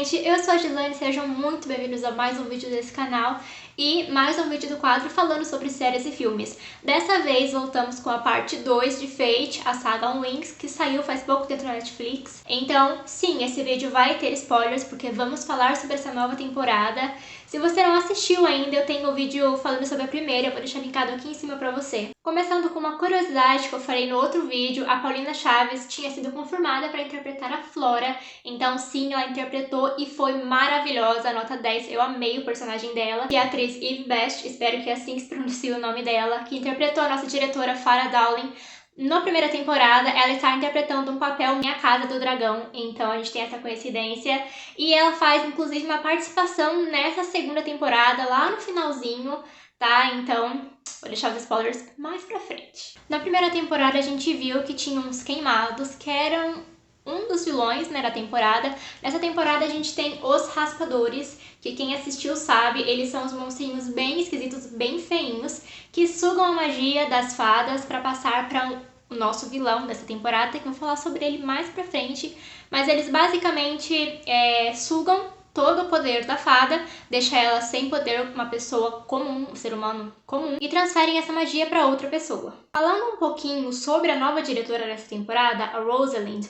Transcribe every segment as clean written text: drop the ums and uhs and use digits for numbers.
gente, eu sou a Gislane, sejam muito bem-vindos a mais um vídeo desse canal e mais um vídeo do quadro falando sobre séries e filmes. Dessa vez voltamos com a parte 2 de Fate, a saga On Wings, que saiu faz pouco tempo na Netflix. Então, sim, esse vídeo vai ter spoilers, porque vamos falar sobre essa nova temporada. Se você não assistiu ainda, eu tenho um vídeo falando sobre a primeira, eu vou deixar linkado aqui em cima pra você. Começando com uma curiosidade que eu falei no outro vídeo, a Paulina Chaves tinha sido confirmada para interpretar a Flora, então sim, ela interpretou e foi maravilhosa, nota 10, eu amei o personagem dela. E a atriz Eve Best, espero que assim se pronuncie o nome dela, que interpretou a nossa diretora Farrah Dowling. Na primeira temporada, ela está interpretando um papel em A Casa do Dragão, então a gente tem essa coincidência. E ela faz, inclusive, uma participação nessa segunda temporada, lá no finalzinho, tá? Então, vou deixar os spoilers mais pra frente. Na primeira temporada, a gente viu que tinha uns queimados, que eram um dos vilões, né, da temporada. Nessa temporada, a gente tem os raspadores, que quem assistiu sabe, eles são os monstrinhos bem esquisitos, bem feinhos, que sugam a magia das fadas para passar para o nosso vilão dessa temporada, que eu vou falar sobre ele mais pra frente, mas eles basicamente sugam todo o poder da fada, deixa ela sem poder, uma pessoa comum, um ser humano comum, e transferem essa magia para outra pessoa. Falando um pouquinho sobre a nova diretora dessa temporada, a Rosalind,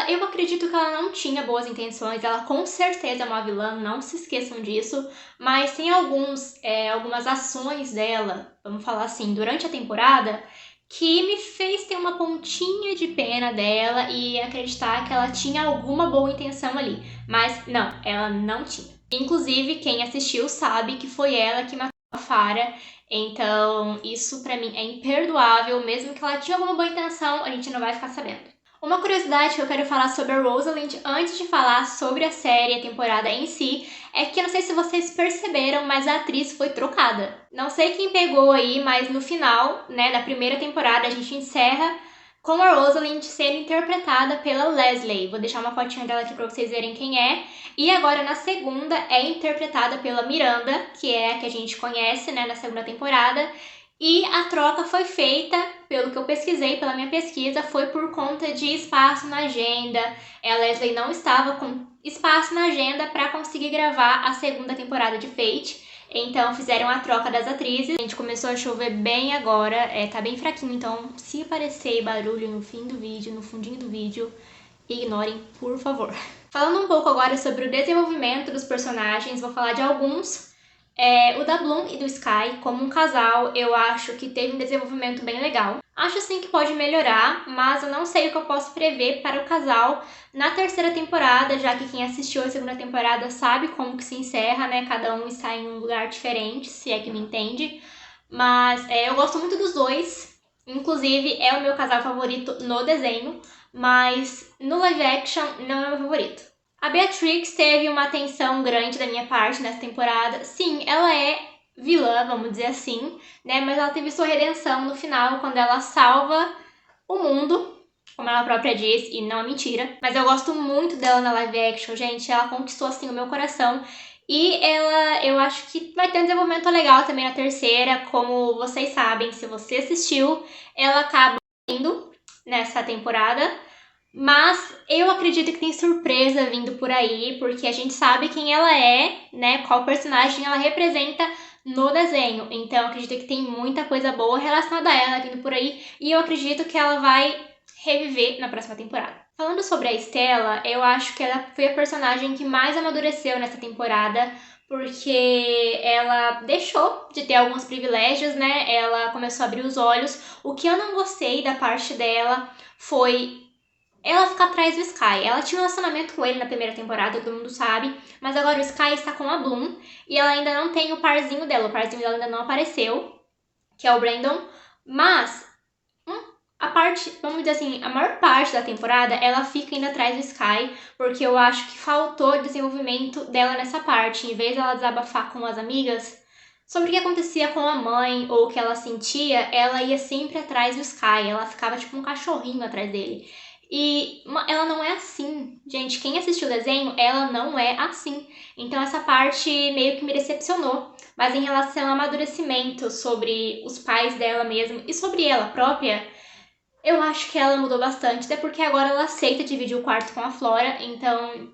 eu acredito que ela não tinha boas intenções, ela com certeza é uma vilã, não se esqueçam disso, mas tem algumas ações dela, vamos falar assim, durante a temporada, que me fez ter uma pontinha de pena dela e acreditar que ela tinha alguma boa intenção ali, mas não, ela não tinha. Inclusive, quem assistiu sabe que foi ela que matou a Farrah, então isso pra mim é imperdoável, mesmo que ela tinha alguma boa intenção, a gente não vai ficar sabendo. Uma curiosidade que eu quero falar sobre a Rosalind antes de falar sobre a série e a temporada em si é que eu não sei se vocês perceberam, mas a atriz foi trocada. Não sei quem pegou aí, mas no final, né, da primeira temporada a gente encerra com a Rosalind sendo interpretada pela Leslie. Vou deixar uma fotinha dela aqui pra vocês verem quem é. E agora na segunda é interpretada pela Miranda, que é a que a gente conhece, né, na segunda temporada. E a troca foi feita, pelo que eu pesquisei, pela minha pesquisa, foi por conta de espaço na agenda. A Leslie não estava com espaço na agenda para conseguir gravar a segunda temporada de Fate. Então fizeram a troca das atrizes. A gente começou a chover bem agora, tá bem fraquinho, então se aparecer barulho no fim do vídeo, no fundinho do vídeo, ignorem, por favor. Falando um pouco agora sobre o desenvolvimento dos personagens, vou falar de alguns. O da Bloom e do Sky, como um casal, eu acho que teve um desenvolvimento bem legal. Acho sim que pode melhorar, mas eu não sei o que eu posso prever para o casal na terceira temporada, já que quem assistiu a segunda temporada sabe como que se encerra, né? Cada um está em um lugar diferente, se é que me entende. Mas eu gosto muito dos dois, inclusive é o meu casal favorito no desenho, mas no live action não é o meu favorito. A Beatrix teve uma atenção grande da minha parte nessa temporada. Sim, ela é vilã, vamos dizer assim, né? Mas ela teve sua redenção no final, quando ela salva o mundo, como ela própria diz, e não é mentira. Mas eu gosto muito dela na live action, gente. Ela conquistou, assim, o meu coração. E eu acho que vai ter um desenvolvimento legal também na terceira. Como vocês sabem, se você assistiu, ela acaba indo nessa temporada. Mas eu acredito que tem surpresa vindo por aí, porque a gente sabe quem ela é, né? Qual personagem ela representa no desenho. Então eu acredito que tem muita coisa boa relacionada a ela vindo por aí. E eu acredito que ela vai reviver na próxima temporada. Falando sobre a Stella, eu acho que ela foi a personagem que mais amadureceu nessa temporada, porque ela deixou de ter alguns privilégios, né? Ela começou a abrir os olhos. O que eu não gostei da parte dela foi ela fica atrás do Sky. Ela tinha um relacionamento com ele na primeira temporada, todo mundo sabe, mas agora o Sky está com a Bloom e ela ainda não tem o parzinho dela. O parzinho dela ainda não apareceu, que é o Brandon, mas vamos dizer assim, a maior parte da temporada ela fica indo atrás do Sky, porque eu acho que faltou desenvolvimento dela nessa parte. Em vez dela desabafar com as amigas sobre o que acontecia com a mãe ou o que ela sentia, ela ia sempre atrás do Sky. Ela ficava tipo um cachorrinho atrás dele. E ela não é assim. Gente, quem assistiu o desenho, ela não é assim. Então essa parte meio que me decepcionou. Mas em relação ao amadurecimento sobre os pais dela mesmo e sobre ela própria, eu acho que ela mudou bastante. Até porque agora ela aceita dividir o quarto com a Flora. Então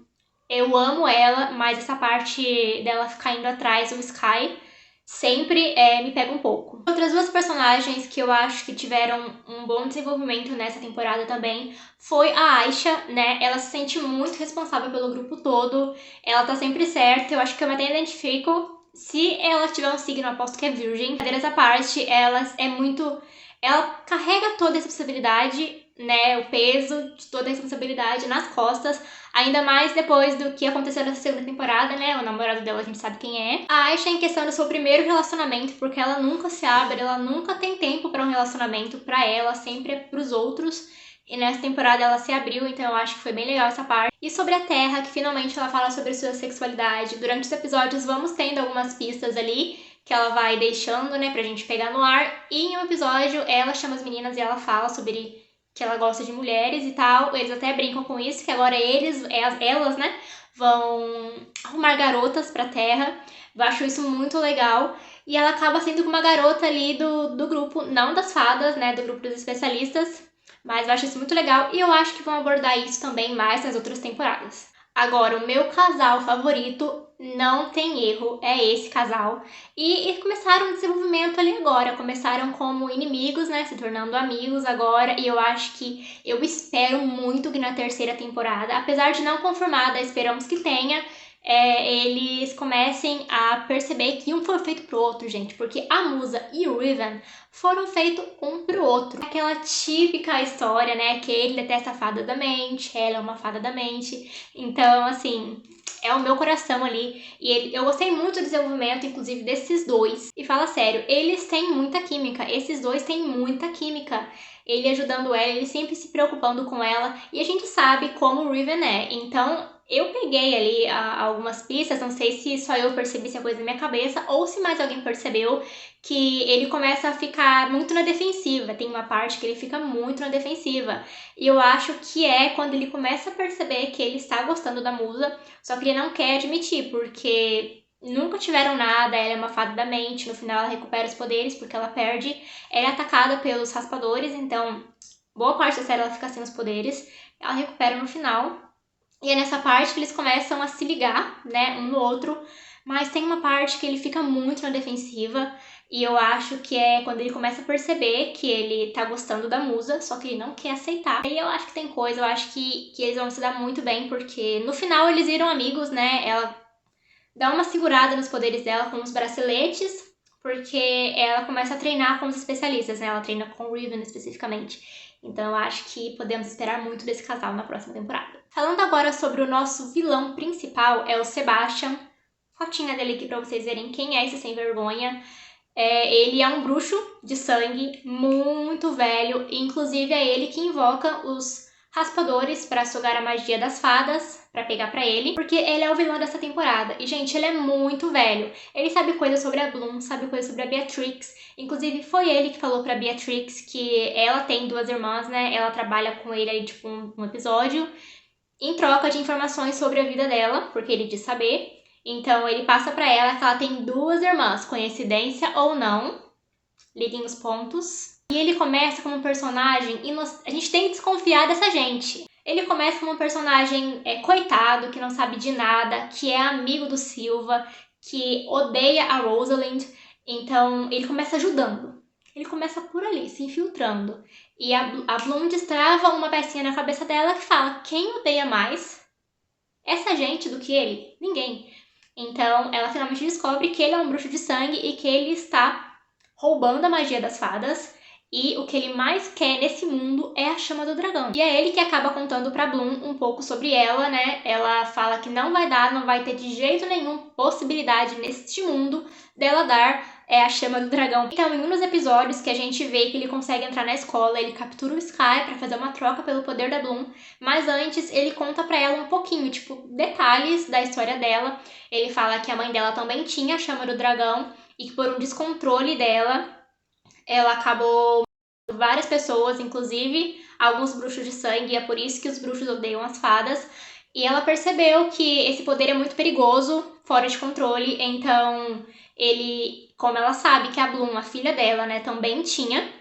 Eu amo ela, mas essa parte dela ficar indo atrás do Sky sempre me pega um pouco. Outras duas personagens que eu acho que tiveram um bom desenvolvimento nessa temporada também foi a Aisha, né? Ela se sente muito responsável pelo grupo todo, ela tá sempre certa, eu acho que eu até identifico. Se ela tiver um signo, eu aposto que é virgem. Brincadeiras à parte, ela carrega toda a responsabilidade, né? O peso de toda a responsabilidade nas costas. Ainda mais depois do que aconteceu nessa segunda temporada, né? O namorado dela a gente sabe quem é. A Aisha em questão do seu primeiro relacionamento, porque ela nunca se abre, ela nunca tem tempo pra um relacionamento pra ela, sempre é pros outros. E nessa temporada ela se abriu, então eu acho que foi bem legal essa parte. E sobre a Terra, que finalmente ela fala sobre sua sexualidade. Durante os episódios vamos tendo algumas pistas ali que ela vai deixando, né, pra gente pegar no ar. E em um episódio ela chama as meninas e ela fala sobre que ela gosta de mulheres e tal. Eles até brincam com isso, que agora elas, né, vão arrumar garotas pra Terra. Eu acho isso muito legal. E ela acaba sendo uma garota ali do grupo, não das fadas, né, do grupo dos especialistas, mas eu acho isso muito legal e eu acho que vão abordar isso também mais nas outras temporadas. Agora, o meu casal favorito, não tem erro, é esse casal. E eles começaram o desenvolvimento ali agora, começaram como inimigos, né, se tornando amigos agora, e eu espero muito que na terceira temporada, apesar de não confirmada, esperamos que tenha, eles comecem a perceber que um foi feito pro outro, gente, porque a Musa e o Riven foram feitos um pro outro. Aquela típica história, né, que ele detesta a fada da mente, ela é uma fada da mente, então, assim, é o meu coração ali. E eu gostei muito do desenvolvimento, inclusive, desses dois. E fala sério, eles têm muita química. Esses dois têm muita química. Ele ajudando ela, ele sempre se preocupando com ela. E a gente sabe como o Riven é. Então, eu peguei ali algumas pistas, não sei se só eu percebi se é coisa da minha cabeça ou se mais alguém percebeu, que ele começa a ficar muito na defensiva. Tem uma parte que ele fica muito na defensiva. E eu acho que é quando ele começa a perceber que ele está gostando da Musa, só que ele não quer admitir, porque nunca tiveram nada, ela é uma fada da mente, no final ela recupera os poderes porque ela perde, ela é atacada pelos raspadores, então boa parte da série ela fica sem os poderes, ela recupera no final. E é nessa parte que eles começam a se ligar, né, um no outro, mas tem uma parte que ele fica muito na defensiva, e eu acho que é quando ele começa a perceber que ele tá gostando da Musa, só que ele não quer aceitar. E eu acho que tem coisa, eu acho que eles vão se dar muito bem, porque no final eles viram amigos, né, ela dá uma segurada nos poderes dela com os braceletes, porque ela começa a treinar com os especialistas, né, ela treina com o Riven especificamente. Então eu acho que podemos esperar muito desse casal na próxima temporada. Falando agora sobre o nosso vilão principal, é o Sebastian. Fotinha dele aqui pra vocês verem quem é esse sem vergonha. Ele é um bruxo de sangue muito velho, e inclusive é ele que invoca os raspadores para sugar a magia das fadas, para pegar pra ele, porque ele é o vilão dessa temporada. E, gente, ele é muito velho. Ele sabe coisas sobre a Bloom, sabe coisas sobre a Beatrix. Inclusive, foi ele que falou pra Beatrix que ela tem duas irmãs, né? Ela trabalha com ele aí, tipo, um episódio, em troca de informações sobre a vida dela, porque ele diz saber. Então ele passa pra ela que ela tem duas irmãs, coincidência ou não, liguem os pontos. E ele começa como um personagem, a gente tem que desconfiar dessa gente. Ele começa como um personagem coitado, que não sabe de nada, que é amigo do Silva, que odeia a Rosalind, então ele começa ajudando. Ele começa por ali, se infiltrando. E a Bloom destrava uma pecinha na cabeça dela que fala: quem odeia mais essa gente do que ele? Ninguém. Então ela finalmente descobre que ele é um bruxo de sangue e que ele está roubando a magia das fadas. E o que ele mais quer nesse mundo é a chama do dragão. E é ele que acaba contando pra Bloom um pouco sobre ela, né? Ela fala que não vai dar, não vai ter de jeito nenhum possibilidade neste mundo dela dar a chama do dragão. Então, em um dos episódios que a gente vê que ele consegue entrar na escola, ele captura o Sky pra fazer uma troca pelo poder da Bloom, mas antes ele conta pra ela um pouquinho, tipo, detalhes da história dela. Ele fala que a mãe dela também tinha a chama do dragão e que por um descontrole dela, ela acabou matando várias pessoas, inclusive alguns bruxos de sangue, e é por isso que os bruxos odeiam as fadas. E ela percebeu que esse poder é muito perigoso, fora de controle, então como ela sabe que a Bloom, a filha dela, né, também tinha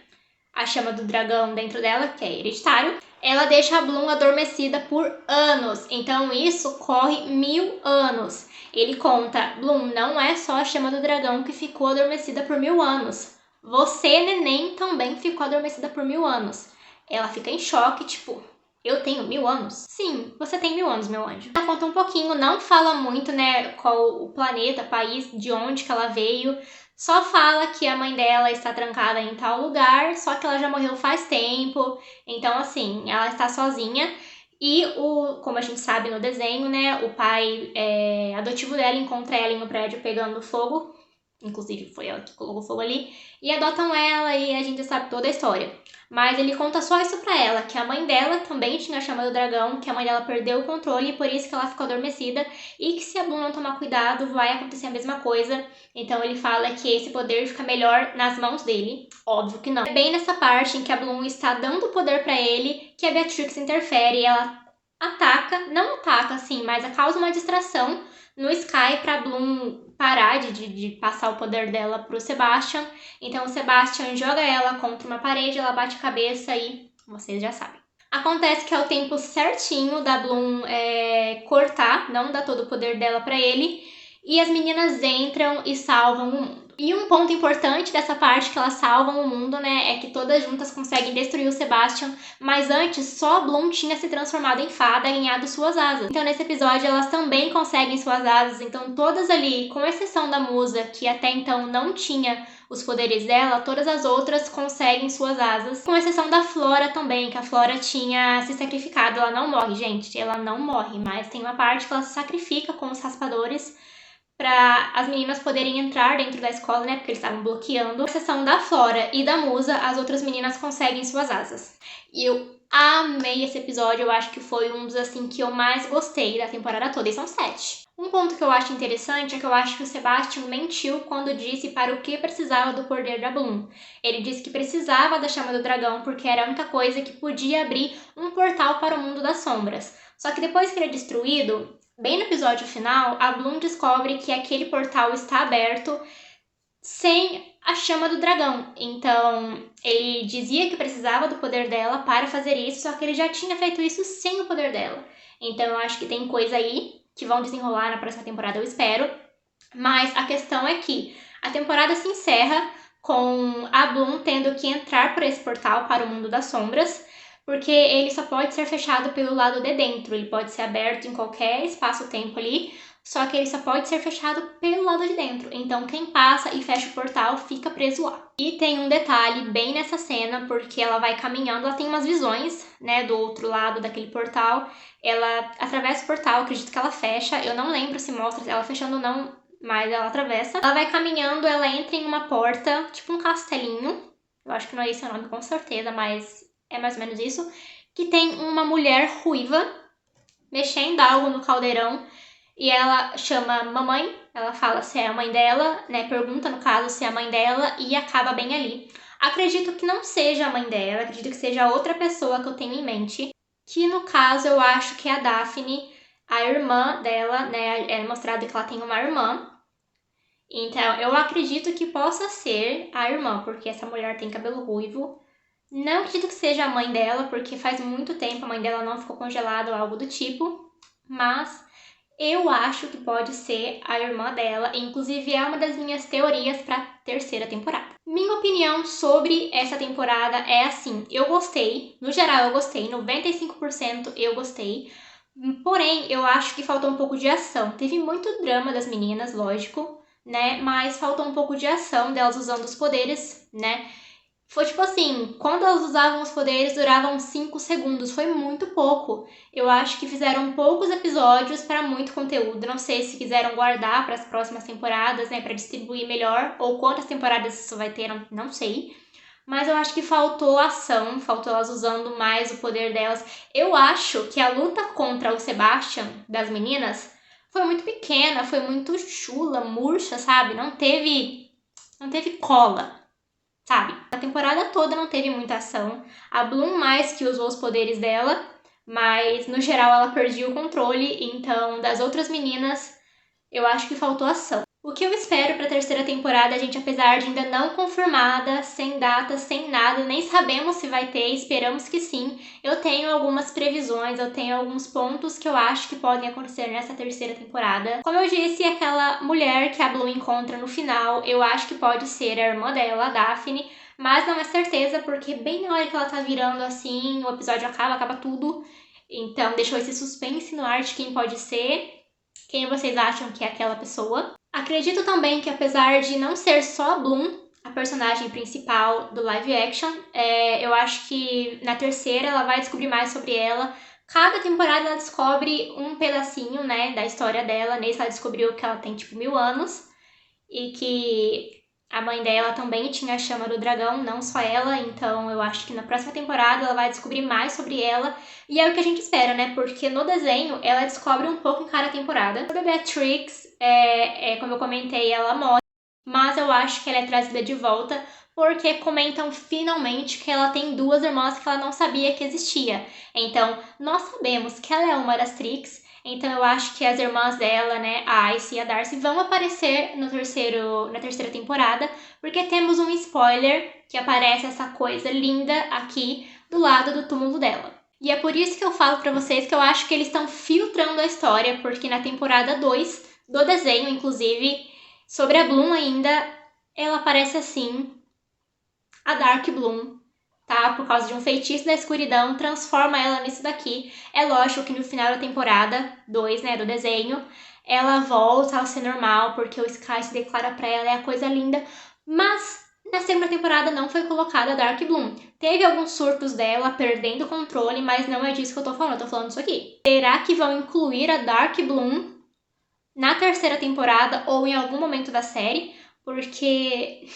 a chama do dragão dentro dela, que é hereditário, ela deixa a Bloom adormecida por anos. Então isso corre 1000 anos. Ele conta, Bloom, não é só a chama do dragão que ficou adormecida por 1000 anos. Você, neném, também ficou adormecida por 1000 anos. Ela fica em choque, tipo, eu tenho 1000 anos? Sim, você tem 1000 anos, meu anjo. Ela conta um pouquinho, não fala muito, né, qual o planeta, país, de onde que ela veio. Só fala que a mãe dela está trancada em tal lugar, só que ela já morreu faz tempo. Então, assim, ela está sozinha. E como a gente sabe no desenho, né, o pai adotivo dela encontra ela em um prédio pegando fogo. Inclusive foi ela que colocou fogo ali. E adotam ela e a gente sabe toda a história. Mas ele conta só isso pra ela, que a mãe dela também tinha a chama do dragão, que a mãe dela perdeu o controle e por isso que ela ficou adormecida. E que se a Bloom não tomar cuidado, vai acontecer a mesma coisa. Então ele fala que esse poder fica melhor nas mãos dele. Óbvio que não. É bem nessa parte em que a Bloom está dando o poder pra ele, que a Beatrix interfere e ela não ataca assim, mas causa uma distração no Sky pra Bloom parar de passar o poder dela pro Sebastian. Então o Sebastian joga ela contra uma parede, ela bate a cabeça e vocês já sabem. Acontece que é o tempo certinho da Bloom cortar, não dar todo o poder dela pra ele, e as meninas entram e salvam o mundo. E um ponto importante dessa parte que elas salvam o mundo, né, é que todas juntas conseguem destruir o Sebastian, mas antes só a Bloom tinha se transformado em fada e ganhado suas asas. Então nesse episódio elas também conseguem suas asas, então todas ali, com exceção da Musa, que até então não tinha os poderes dela, todas as outras conseguem suas asas, com exceção da Flora também, que a Flora tinha se sacrificado. Ela não morre, gente, ela não morre, mas tem uma parte que ela se sacrifica com os raspadores para as meninas poderem entrar dentro da escola, né, porque eles estavam bloqueando. Com exceção da Flora e da Musa, as outras meninas conseguem suas asas. E eu amei esse episódio, eu acho que foi um dos, assim, que eu mais gostei da temporada toda, e são 7. Um ponto que eu acho interessante é que eu acho que o Sebastian mentiu quando disse para o que precisava do poder da Bloom. Ele disse que precisava da chama do dragão porque era a única coisa que podia abrir um portal para o mundo das sombras. Só que depois que ele é destruído, bem no episódio final, a Bloom descobre que aquele portal está aberto sem a chama do dragão. Então, ele dizia que precisava do poder dela para fazer isso, só que ele já tinha feito isso sem o poder dela. Então, eu acho que tem coisa aí que vão desenrolar na próxima temporada, eu espero. Mas a questão é que a temporada se encerra com a Bloom tendo que entrar por esse portal para o mundo das sombras, porque ele só pode ser fechado pelo lado de dentro. Ele pode ser aberto em qualquer espaço-tempo ali, só que ele só pode ser fechado pelo lado de dentro. Então quem passa e fecha o portal fica preso lá. E tem um detalhe bem nessa cena, porque ela vai caminhando, ela tem umas visões, né, do outro lado daquele portal. Ela atravessa o portal, acredito que ela fecha. Eu não lembro se mostra ela fechando ou não, mas ela atravessa. Ela vai caminhando, ela entra em uma porta, tipo um castelinho. Eu acho que não é esse o nome com certeza, mas é mais ou menos isso. Que tem uma mulher ruiva mexendo algo no caldeirão. E ela chama mamãe, ela fala se é a mãe dela, né? Pergunta, no caso, se é a mãe dela e acaba bem ali. Acredito que não seja a mãe dela, acredito que seja outra pessoa que eu tenho em mente. Que no caso eu acho que é a Daphne, a irmã dela, né? É mostrado que ela tem uma irmã. Então eu acredito que possa ser a irmã, porque essa mulher tem cabelo ruivo. Não acredito que seja a mãe dela, porque faz muito tempo a mãe dela não ficou congelada ou algo do tipo. Mas eu acho que pode ser a irmã dela, inclusive é uma das minhas teorias para a terceira temporada. Minha opinião sobre essa temporada é assim, eu gostei, no geral eu gostei, 95% eu gostei, porém eu acho que faltou um pouco de ação. Teve muito drama das meninas, lógico, né, mas faltou um pouco de ação delas usando os poderes, né. Foi tipo assim, quando elas usavam os poderes duravam 5 segundos, foi muito pouco. Eu acho que fizeram poucos episódios para muito conteúdo. Não sei se quiseram guardar para as próximas temporadas, né, para distribuir melhor, ou quantas temporadas isso vai ter, não sei. Mas eu acho que faltou ação, faltou elas usando mais o poder delas. Eu acho que a luta contra o Sebastian, das meninas, foi muito pequena, foi muito chula, murcha, sabe? Não teve cola. Sabe? A temporada toda não teve muita ação. A Bloom mais que usou os poderes dela, mas no geral ela perdia o controle, então das outras meninas eu acho que faltou ação. O que eu espero para a terceira temporada, gente, apesar de ainda não confirmada, sem data, sem nada, nem sabemos se vai ter, esperamos que sim. Eu tenho algumas previsões, eu tenho alguns pontos que eu acho que podem acontecer nessa terceira temporada. Como eu disse, aquela mulher que a Blue encontra no final, eu acho que pode ser a irmã dela, a Daphne, mas não é certeza, porque bem na hora que ela tá virando assim, o episódio acaba tudo. Então deixou esse suspense no ar de quem pode ser. Quem vocês acham que é aquela pessoa? Acredito também que apesar de não ser só a Bloom, a personagem principal do live action, eu acho que na terceira ela vai descobrir mais sobre ela. Cada temporada ela descobre um pedacinho, né, da história dela. Nesse ela descobriu que ela tem, tipo, 1000 anos. E que a mãe dela também tinha a chama do dragão, não só ela. Então eu acho que na próxima temporada ela vai descobrir mais sobre ela. E é o que a gente espera, né? Porque no desenho ela descobre um pouco em cada temporada. Sobre a Beatrix, como eu comentei, ela morre. Mas eu acho que ela é trazida de volta porque comentam finalmente que ela tem 2 irmãs que ela não sabia que existia. Então, nós sabemos que ela é uma das Trix. Então eu acho que as irmãs dela, né, a Ice e a Darcy, vão aparecer na terceira temporada, porque temos um spoiler que aparece essa coisa linda aqui do lado do túmulo dela. E é por isso que eu falo pra vocês que eu acho que eles estão filtrando a história, porque na temporada 2 do desenho, inclusive, sobre a Bloom ainda, ela aparece assim, a Dark Bloom, tá? Por causa de um feitiço da escuridão, transforma ela nisso daqui. É lógico que no final da temporada 2, né, do desenho, ela volta a ser normal, porque o Sky se declara pra ela, é a coisa linda, mas na segunda temporada não foi colocada a Dark Bloom. Teve alguns surtos dela perdendo o controle, mas não é disso que eu tô falando isso aqui. Será que vão incluir a Dark Bloom na terceira temporada ou em algum momento da série? Porque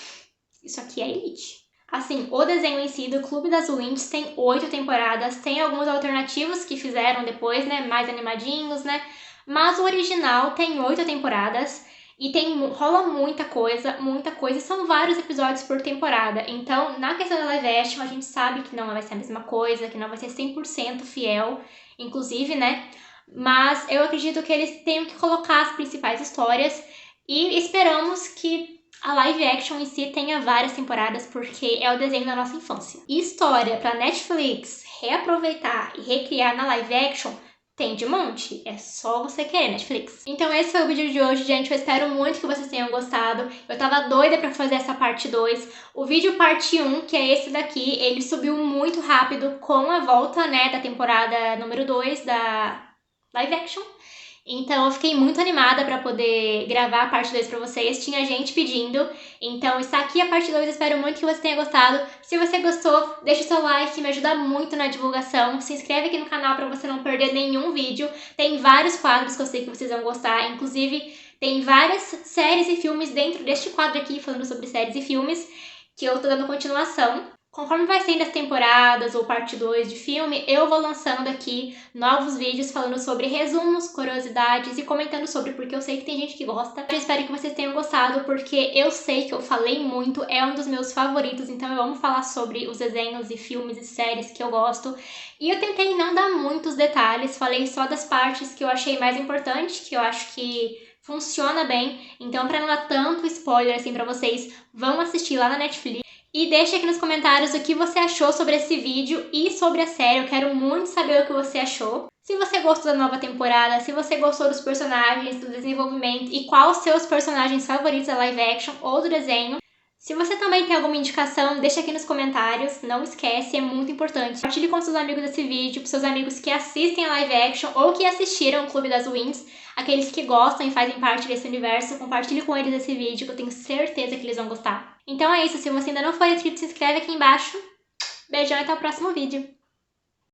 isso aqui é Elite. Assim, o desenho em si do Clube das Winx tem 8 temporadas, tem alguns alternativos que fizeram depois, né, mais animadinhos, né, mas o original tem 8 temporadas e rola muita coisa, e são vários episódios por temporada. Então, na questão da live action, a gente sabe que não vai ser a mesma coisa, que não vai ser 100% fiel, inclusive, né, mas eu acredito que eles tenham que colocar as principais histórias e esperamos que a live action em si tenha várias temporadas, porque é o desenho da nossa infância. E história pra Netflix reaproveitar e recriar na live action tem de monte. É só você querer, Netflix. Então esse foi o vídeo de hoje, gente. Eu espero muito que vocês tenham gostado. Eu tava doida pra fazer essa parte 2. O vídeo parte 1, que é esse daqui, ele subiu muito rápido com a volta, né, da temporada número 2 da live action. Então eu fiquei muito animada para poder gravar a parte 2 para vocês. Tinha gente pedindo. Então está aqui a parte 2. Espero muito que você tenha gostado. Se você gostou, deixa o seu like, me ajuda muito na divulgação. Se inscreve aqui no canal para você não perder nenhum vídeo. Tem vários quadros que eu sei que vocês vão gostar. Inclusive, tem várias séries e filmes dentro deste quadro aqui, falando sobre séries e filmes, que eu tô dando continuação. Conforme vai saindo as temporadas ou parte 2 de filme, eu vou lançando aqui novos vídeos falando sobre resumos, curiosidades e comentando sobre, porque eu sei que tem gente que gosta. Eu espero que vocês tenham gostado, porque eu sei que eu falei muito, é um dos meus favoritos, então eu amo falar sobre os desenhos e filmes e séries que eu gosto. E eu tentei não dar muitos detalhes, falei só das partes que eu achei mais importante, que eu acho que funciona bem. Então, pra não dar tanto spoiler assim pra vocês, vão assistir lá na Netflix. E deixa aqui nos comentários o que você achou sobre esse vídeo e sobre a série. Eu quero muito saber o que você achou. Se você gostou da nova temporada, se você gostou dos personagens, do desenvolvimento e quais os seus personagens favoritos da live action ou do desenho. Se você também tem alguma indicação, deixa aqui nos comentários. Não esquece, é muito importante. Compartilhe com seus amigos esse vídeo, para seus amigos que assistem a live action ou que assistiram o Clube das Winx. Aqueles que gostam e fazem parte desse universo, compartilhe com eles esse vídeo que eu tenho certeza que eles vão gostar. Então é isso, se você ainda não for inscrito, se inscreve aqui embaixo. Beijão e até o próximo vídeo.